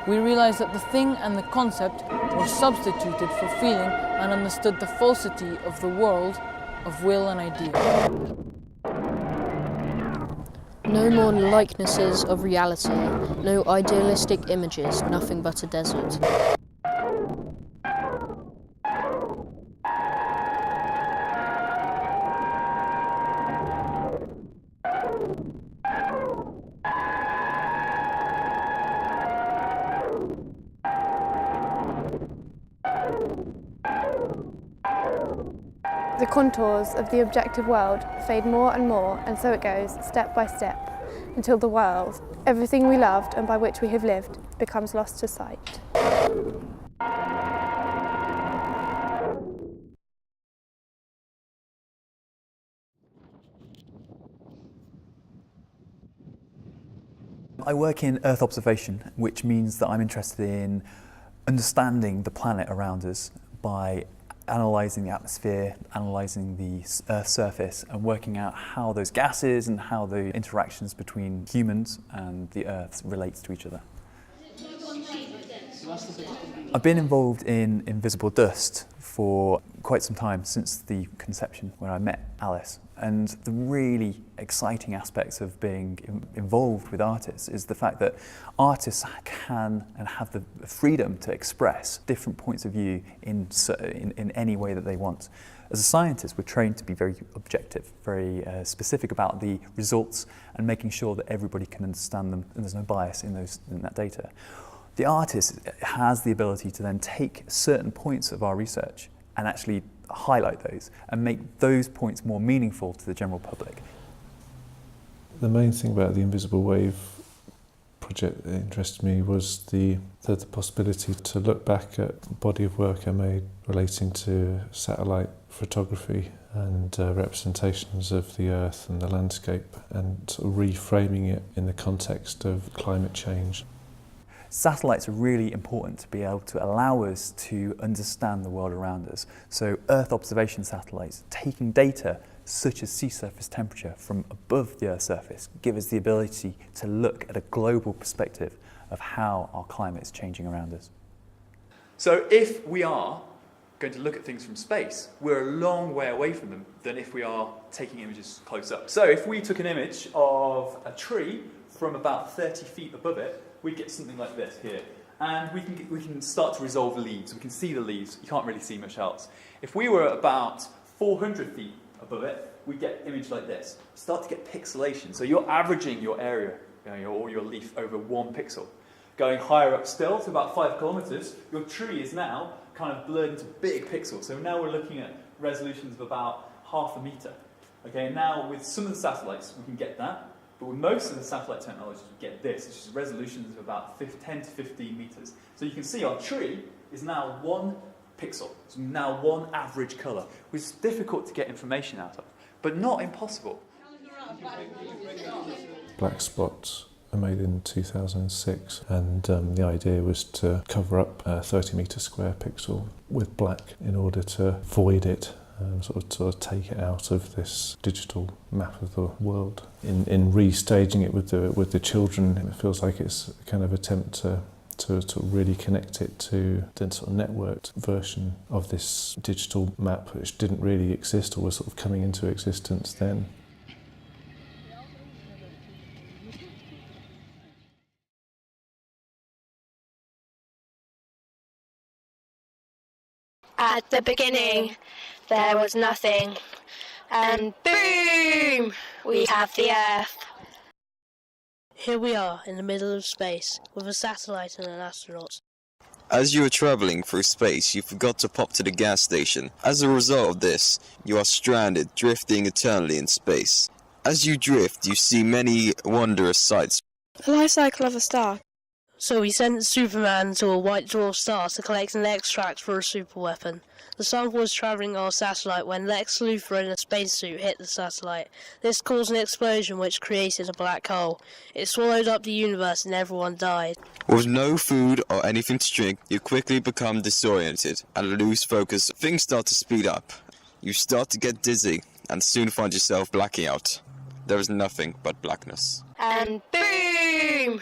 we realised that the thing and the concept were substituted for feeling and understood the falsity of the world of will and idea. No more likenesses of reality, no idealistic images, nothing but a desert. The contours of the objective world fade more and more, and so it goes, step by step, until the world, everything we loved and by which we have lived, becomes lost to sight. I work in Earth observation, which means that I'm interested in understanding the planet around us by analysing the atmosphere, analysing the Earth's surface, and working out how those gases and how the interactions between humans and the Earth relates to each other. I've been involved in invisible dust for quite some time, since the conception when I met Alice. And the really exciting aspects of being involved with artists is the fact that artists can and have the freedom to express different points of view in any way that they want. As a scientist, we're trained to be very objective, very specific about the results and making sure that everybody can understand them and there's no bias in that data. The artist has the ability to then take certain points of our research and actually highlight those and make those points more meaningful to the general public. The main thing about the Invisible Wave project that interested me was the possibility to look back at a body of work I made relating to satellite photography and representations of the Earth and the landscape, and sort of reframing it in the context of climate change. Satellites are really important to be able to allow us to understand the world around us. So Earth observation satellites, taking data such as sea surface temperature from above the Earth's surface, give us the ability to look at a global perspective of how our climate is changing around us. So if we are going to look at things from space, we're a long way away from them than if we are taking images close up. So if we took an image of a tree from about 30 feet above it, we'd get something like this here. And we can start to resolve leaves. We can see the leaves. You can't really see much else. If we were about 400 feet above it, we'd get an image like this. Start to get pixelation. So you're averaging your area, or your leaf, over 1 pixel. Going higher up still to about 5 kilometers, your tree is now kind of blurred into big pixels. So now we're looking at resolutions of about 0.5 meter. Okay, now with some of the satellites, we can get that. But with most of the satellite technologies, we get this, which is resolutions of about 10 to 15 meters. So you can see our tree is now 1 pixel. It's now 1 average colour, which is difficult to get information out of, but not impossible. Black spots are made in 2006, and the idea was to cover up a 30-metre square pixel with black in order to void it. Sort of take it out of this digital map of the world. In restaging it with the children, it feels like it's a kind of attempt to really connect it to the sort of networked version of this digital map, which didn't really exist or was sort of coming into existence then. At the beginning, there was nothing, and boom, we have the Earth. Here we are in the middle of space with a satellite and an astronaut. As you are travelling through space, you forgot to pop to the gas station. As a result of this, you are stranded, drifting eternally in space. As you drift, you see many wondrous sights. The life cycle of a star. So we sent Superman to a white dwarf star to collect an extract for a superweapon. The sample was travelling on a satellite when Lex Luthor in a spacesuit hit the satellite. This caused an explosion which created a black hole. It swallowed up the universe and everyone died. With no food or anything to drink, you quickly become disoriented and lose focus. Things start to speed up. You start to get dizzy and soon find yourself blacking out. There is nothing but blackness. And boom!